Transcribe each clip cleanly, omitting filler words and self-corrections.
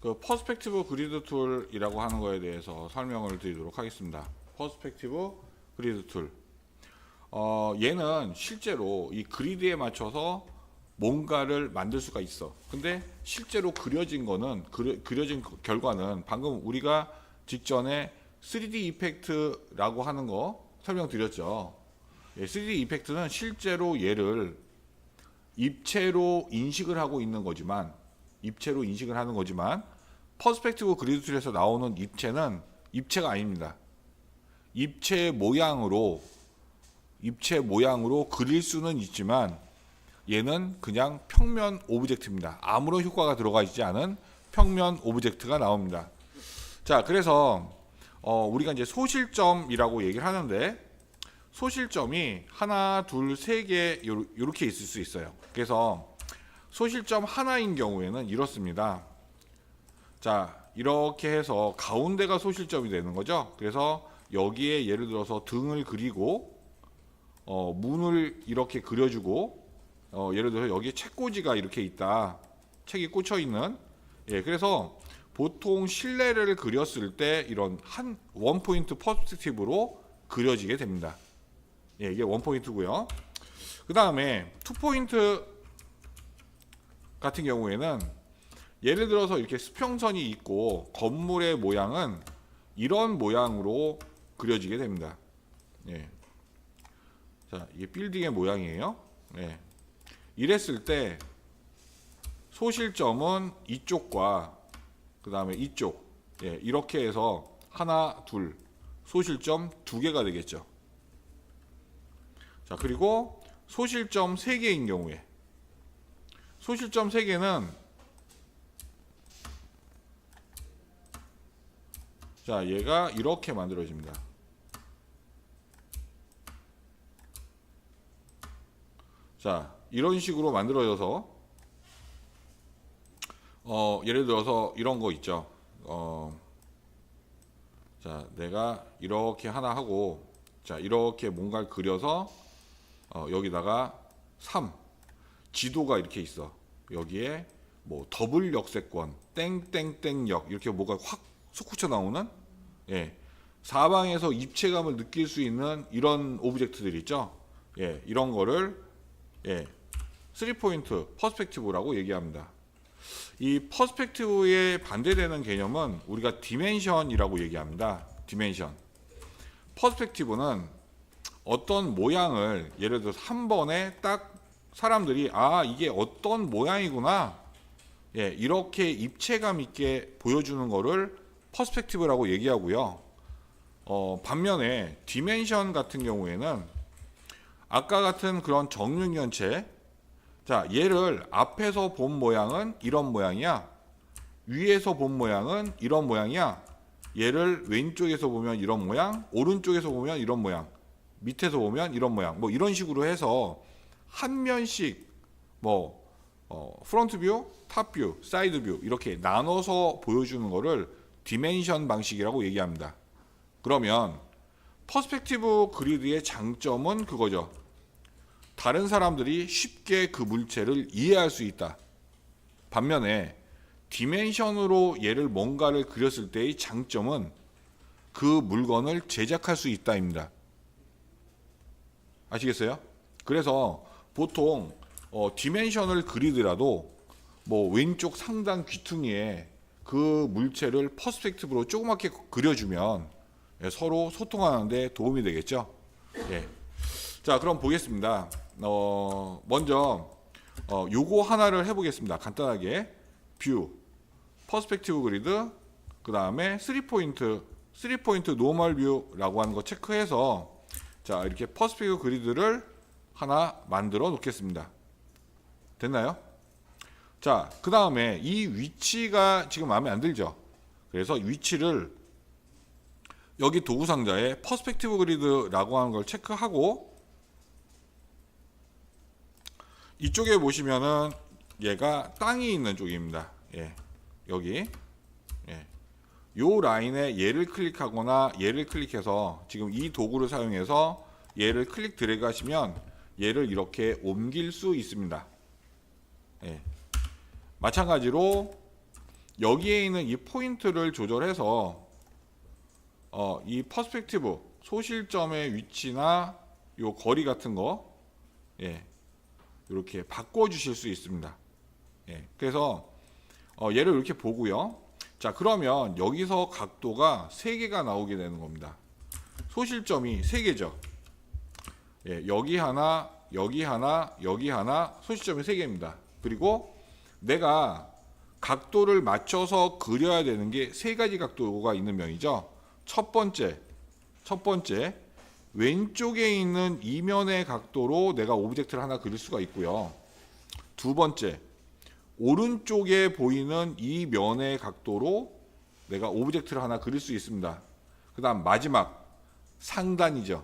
그 퍼스펙티브 그리드 툴이라고 하는 거에 대해서 설명을 드리도록 하겠습니다. 퍼스펙티브 그리드 툴. 얘는 실제로 이 그리드에 맞춰서 뭔가를 만들 수가 있어. 근데 실제로 그려진 거는 그려진 결과는 방금 우리가 직전에 3D 이펙트라고 하는 거 설명드렸죠. 3D 이펙트는 실제로 얘를 입체로 인식을 하고 있는 거지만 퍼스펙티브 그리드 툴에서 나오는 입체는 입체가 아닙니다. 입체 모양으로 그릴 수는 있지만 얘는 그냥 평면 오브젝트입니다. 아무런 효과가 들어가 있지 않은 평면 오브젝트가 나옵니다. 자, 그래서 우리가 이제 소실점이라고 얘기를 하는데 소실점이 하나, 둘, 세 개 이렇게 있을 수 있어요. 그래서 소실점 하나인 경우에는 이렇습니다. 자, 이렇게 해서 가운데가 소실점이 되는 거죠. 그래서 여기에 예를 들어서 등을 그리고 문을 이렇게 그려주고 예를 들어서 여기에 책꽂이가 이렇게 있다. 책이 꽂혀 있는. 그래서 보통 실내를 그렸을 때 이런 한 원포인트 퍼스펙티브로 그려지게 됩니다. 이게 원포인트고요. 그 다음에 투포인트 같은 경우에는 예를 들어서 이렇게 수평선이 있고 건물의 모양은 이런 모양으로 그려지게 됩니다. 자, 이게 빌딩의 모양이에요. 이랬을 때 소실점은 이쪽과 그 다음에 이쪽 이렇게 해서 하나, 둘 소실점 두 개가 되겠죠. 자, 그리고 소실점 세 개인 경우에 소실점 세 개는 자, 얘가 이렇게 만들어집니다. 자, 이런 식으로 만들어져서 예를 들어서 이런 거 있죠. 자, 내가 이렇게 하나 하고 자, 이렇게 뭔가를 그려서 여기다가 3 지도가 이렇게 있어. 여기에 뭐 더블 역세권 땡땡땡역 이렇게 뭐가 확 솟구쳐 나오는 사방에서 입체감을 느낄 수 있는 이런 오브젝트들이 있죠. 이런 거를 3포인트 퍼스펙티브라고 얘기합니다. 이 퍼스펙티브에 반대되는 개념은 우리가 디멘션이라고 얘기합니다. 디멘션. 퍼스펙티브는 어떤 모양을 예를 들어서 한 번에 딱 사람들이 이게 어떤 모양이구나 이렇게 입체감 있게 보여주는 거를 퍼스펙티브라고 얘기하고요. 반면에 디멘션 같은 경우에는 아까 같은 그런 정육면체 자, 얘를 앞에서 본 모양은 이런 모양이야. 위에서 본 모양은 이런 모양이야. 얘를 왼쪽에서 보면 이런 모양, 오른쪽에서 보면 이런 모양, 밑에서 보면 이런 모양, 뭐 이런 식으로 해서 한 면씩 뭐 프론트 뷰, 탑 뷰, 사이드 뷰 이렇게 나눠서 보여주는 거를 디멘션 방식이라고 얘기합니다. 그러면 퍼스펙티브 그리드의 장점은 그거죠. 다른 사람들이 쉽게 그 물체를 이해할 수 있다. 반면에 디멘션으로 얘를 뭔가를 그렸을 때의 장점은 그 물건을 제작할 수 있다입니다. 아시겠어요? 그래서 보통 디멘션을 그리더라도 뭐 왼쪽 상단 귀퉁이에 그 물체를 퍼스펙티브로 조그맣게 그려주면 서로 소통하는데 도움이 되겠죠. 자, 그럼 보겠습니다. 먼저 요거 하나를 해보겠습니다. 간단하게 뷰, 퍼스펙티브 그리드, 그 다음에 3포인트 노멀 뷰라고 하는 거 체크해서 자, 이렇게 퍼스펙티브 그리드를 하나 만들어 놓겠습니다. 됐나요? 자, 그 다음에 이 위치가 지금 마음에 안 들죠? 그래서 위치를 여기 도구 상자에 퍼스펙티브 그리드라고 하는 걸 체크하고 이쪽에 보시면은 얘가 땅이 있는 쪽입니다. 여기 요 라인에 얘를 클릭하거나 얘를 클릭해서 지금 이 도구를 사용해서 얘를 클릭 드래그 하시면 얘를 이렇게 옮길 수 있습니다. 마찬가지로 여기에 있는 이 포인트를 조절해서 이 퍼스펙티브 소실점의 위치나 요 거리 같은 거 이렇게 바꿔 주실 수 있습니다. 그래서 얘를 이렇게 보고요. 자, 그러면 여기서 각도가 3개가 나오게 되는 겁니다. 소실점이 3개죠. 여기 하나, 여기 하나, 여기 하나, 소실점이 3개입니다. 그리고 내가 각도를 맞춰서 그려야 되는 게 3가지 각도가 있는 면이죠. 첫 번째 왼쪽에 있는 이면의 각도로 내가 오브젝트를 하나 그릴 수가 있고요. 두 번째, 오른쪽에 보이는 이 면의 각도로 내가 오브젝트를 하나 그릴 수 있습니다. 그 다음 마지막 상단이죠.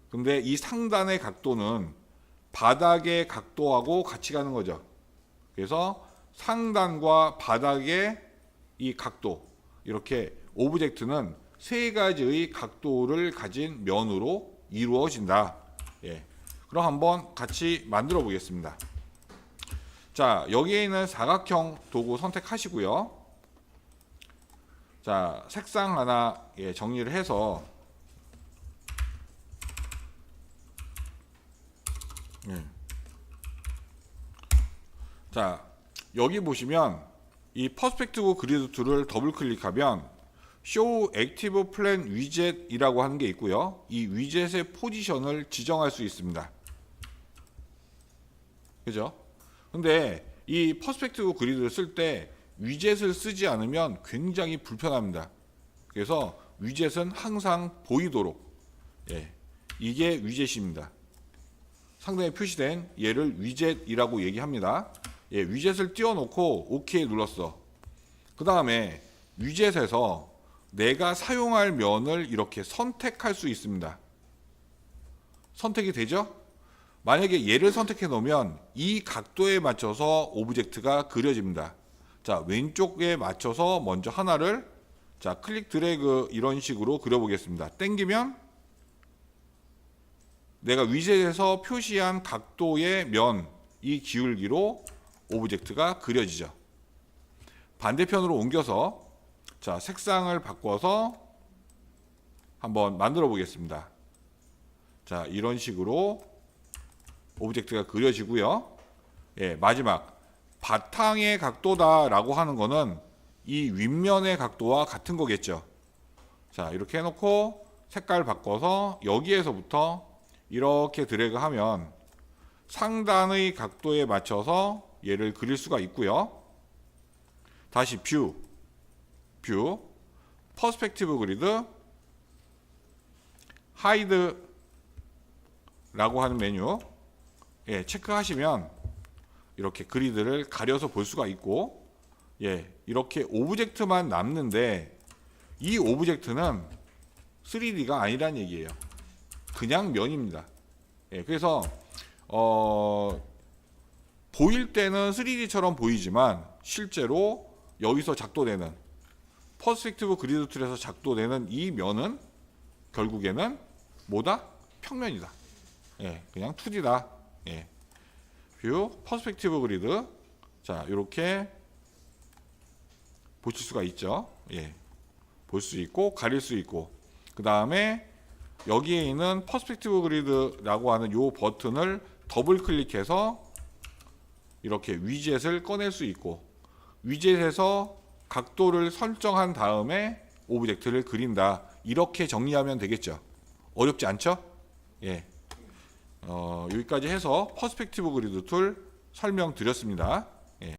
근데 이 상단의 각도는 바닥의 각도하고 같이 가는 거죠. 그래서 상단과 바닥의 이 각도, 이렇게 오브젝트는 3가지의 각도를 가진 면으로 이루어진다. 그럼 한번 같이 만들어 보겠습니다. 자, 여기에 있는 사각형 도구 선택하시고요. 자, 색상 하나 정리를 해서 자, 여기 보시면 이 퍼스펙티브 그리드 툴을 더블 클릭하면 Show Active Plan Widget이라고 하는 게 있고요. 이 위젯의 포지션을 지정할 수 있습니다. 그죠? 근데 이 퍼스펙티브 그리드를 쓸 때 위젯을 쓰지 않으면 굉장히 불편합니다. 그래서 위젯은 항상 보이도록 이게 위젯입니다. 상단에 표시된 얘를 위젯이라고 얘기합니다. 위젯을 띄워놓고 OK 눌렀어. 그 다음에 위젯에서 내가 사용할 면을 이렇게 선택할 수 있습니다. 선택이 되죠? 만약에 얘를 선택해 놓으면 이 각도에 맞춰서 오브젝트가 그려집니다. 자, 왼쪽에 맞춰서 먼저 하나를 자, 클릭 드래그 이런 식으로 그려보겠습니다. 땡기면 내가 위젯에서 표시한 각도의 면, 이 기울기로 오브젝트가 그려지죠. 반대편으로 옮겨서 자, 색상을 바꿔서 한번 만들어 보겠습니다. 자, 이런 식으로 오브젝트가 그려지고요. 마지막 바탕의 각도다라고 하는 거는 이 윗면의 각도와 같은 거겠죠. 자, 이렇게 해놓고 색깔 바꿔서 여기에서부터 이렇게 드래그하면 상단의 각도에 맞춰서 얘를 그릴 수가 있고요. 다시 뷰, 퍼스펙티브 그리드, 하이드라고 하는 메뉴 체크하시면 이렇게 그리드를 가려서 볼 수가 있고 이렇게 오브젝트만 남는데 이 오브젝트는 3D가 아니란 얘기예요. 그냥 면입니다. 그래서 보일 때는 3D처럼 보이지만 실제로 여기서 작동되는 퍼스펙티브 그리드 툴에서 작동되는 이 면은 결국에는 뭐다? 평면이다. 그냥 2D다. 뷰, 퍼스펙티브 그리드. 자, 이렇게 보실 수가 있죠. 볼 수 있고 가릴 수 있고. 그 다음에 여기에 있는 퍼스펙티브 그리드라고 하는 이 버튼을 더블 클릭해서 이렇게 위젯을 꺼낼 수 있고, 위젯에서 각도를 설정한 다음에 오브젝트를 그린다. 이렇게 정리하면 되겠죠. 어렵지 않죠? 여기까지 해서 퍼스펙티브 그리드 툴 설명드렸습니다.